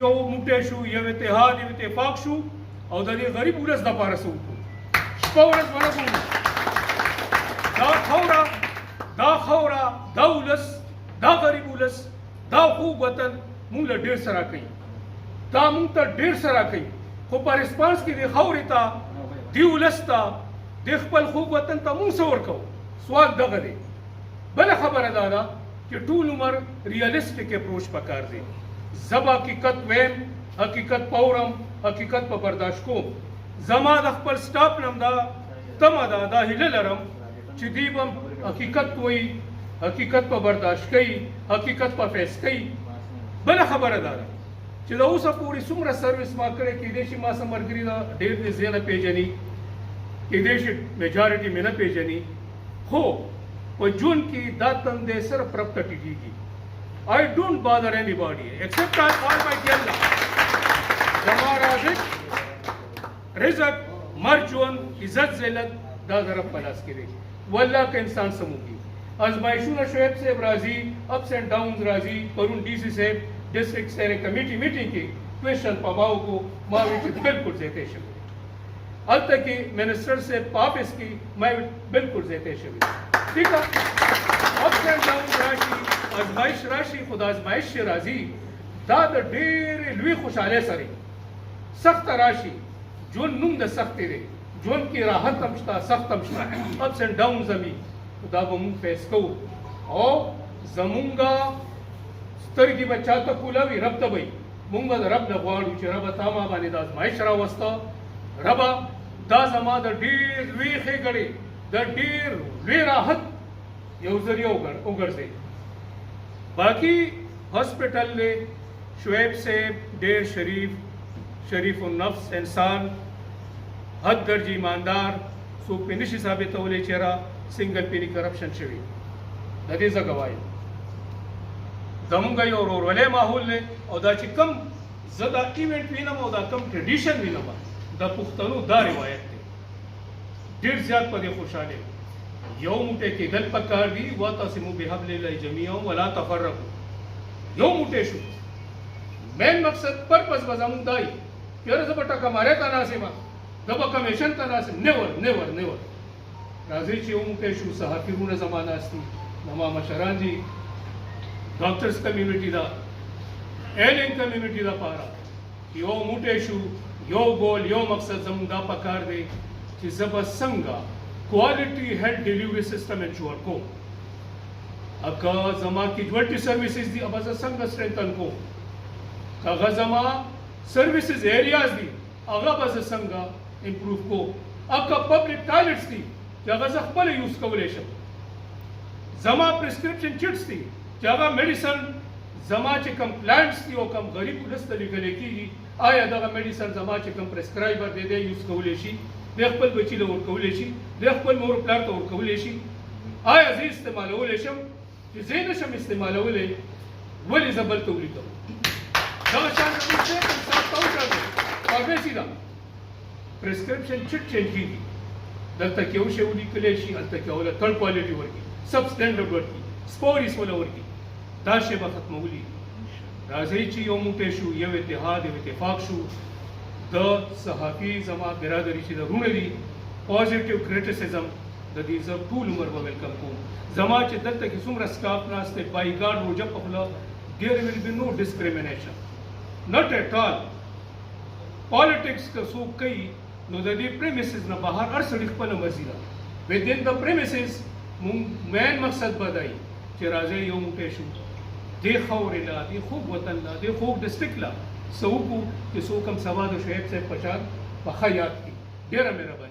یو موټی شو، یو اتحاد، یو اتفاق شو او د دې غریب ولس دپاره څه وکړو. شپه ورځ ونه ګورو. دا خاوره، دا ولس، دا غریب ولس، دا خوږ وطن مونږ له ډېر څه راکوي. دا مونږ ته ډېر څه راکوي، خو په رسپانس کې دې خاورې ته، دې ولس ته، دې خپل خوږ وطن ته مونږ څه ورکوو. سوال دغه دی. بله خبره دا ده چې ټول عمر ریالسټک اپروچ پکار دی. زه به حقیقت ویم، حقیقت پورم، حقیقت په برداشت کوم. زما د خپل سټاف نه هم دا تمه ده، دا هیله لرم چې دوی به حقیقت وایي، حقیقت په برداشت کوي، حقیقت په فیس کوي. بله خبره دا ده چې د اوسه پورې څومره سروس ما کړی، کیدای شي ما څه ملګري دا ډېر دې زه نه پېژني، کیدای شي میجارټي مې نه پېژني، خو په ژوند کې دا تندی صرف رب ته ټیټېږي. I don't bother anybody except Almighty Allah. زما رزق، مرګ، ژوند، عزت، ذلت دا د رب په لاس کې دی. والله که انسان سموږي ازمایښونه شعیب صاحب راځي، اپس اینڈ ډاؤنز راځي. پرون ډي سي صاحب ډسټرکټ سره کمیټي میټینګ کې کوېشن په ما وکړو، ما ویل چې بلکل زیاتی شوی. هلته کې منسټر صاحب په آفس کې ما ویل بلکل زیاتی شوی. ٹھیک ہے، اپس اینڈ ډاؤنز راشي، ازمایش راشي، خو د ازمایش چې راځي دا د ډېرې لوی خوشحالۍ سره سخته راشي. ژوند نوم د سختې دی، ژوند کې راحت هم شته، سخت هم شته، اپس اینڈ ډاونز هم وي. دا به مونږ فیس کوو او زمونږه سترګې به چا ته کولاوي، رب ته به وي. مونږ به د رب نه غواړو چې ربه تا ما باندې د ازمایش راوسته، ربه دا زما د ډېر لوی ښېګړې، د ډېر لوی راحت یو ذریعه وګرځي. باقی ہاسپٹل نے شعیب صاحب ډېر شریف النفس انسان، حد درجه ایماندار، څوک پې نشي ثابتولی چې را سنګل پینی کرپشن شوي. د دې زه ګواه یم. زمونږ یو ورورولۍ ماحول دی او دا چې کوم زه دا ایونټ وینم او دا کوم ټریډیشن وینم، د پښتنو دا روایت دی. ډېر زیات په دې خوشحاله یم. یو موټی کېدل پکار دي. واعتصموا بحبل الله جميعا ولا تفرقوا. یو موټی شو. مین مقصد پرپز به زمونږ دا وي چې یاره زه به ټکمارۍ ته ناست یم، زه به کمیشن ته ناست یم. نیور نیور نیور. راځئ چې یو موټی شو. صحافي وروڼه زما ناست دي، زما مشران دي، ډاکټرز کمیونټي ده، ایلین کمیونټي دپاره یو موټی شو. یو ګول، یو مقصد زمونږ دا پکار دی چې زه به څنګه quality health delivery system ensure को. अका जमा casualty services दी, अब संग स्ट्रेंथन को. अगर जमा सर्विसेज एरियाज दी, अगर बस संग इंप्रूव को. अका पब्लिक टॉयलेट्स दी, जगह खपल यूज कवलेशन. जमा प्रिस्क्रिप्शन चिट्स दी, जगह मेडिसिन जमा चे कम प्लांट्स दी और कम गरीब पुलिस तरीके लेकी आया दगा मेडिसिन जमा चे कम प्रिस्क्राइबर दे दे यूज कवलेशी. د خپل بچي له ورکولی شي، د خپل مور پلار ته ورکولی شي. آیا زه استعمالولی شم؟ چې زه یې نشم استعمالولی، ولې زه بل ته ولیکم؟ دغه شان انسان ته وکړئ. فارمیسي ده، پرسکرپشن چټ چینج کېږي. دلته کې یو شی ولیکلی شي، هلته کې اوله تھرډ کوالټي ورکړي، سب سټنډرډ ورکړي، سپوریس وله ورکړي. دا شی به ختمولی. راځئ چې یو موټی شو، یو اتحاد، یو اتفاق شو. د صحافي زما برادري چې د وروڼه دي، پازیټیو کریټیسزم د دې زه ټول عمر به ویلکم کوم. زما چې دلته کې څومره سټاف ناست دی، بای ګارډ روجه په خوله، دیر ویل بي نو ډسکریمینیشن، ناٹ ایټ آل. پالیټکس که څوک کوي نو د دې پریمیسز نه بهر هر سړي خپله مرضي ده. ودین د پریمیسز مونږ مین مقصد به دی چې راځئ یو موټی شو، دې خاورې له، دې خوږ وطن له، دې خوږ ډسټرکټ له څه وکړو چې څوک هم سبا د شعیب صاحب په شان په ښه یاد کړي. ډېره مهرباني.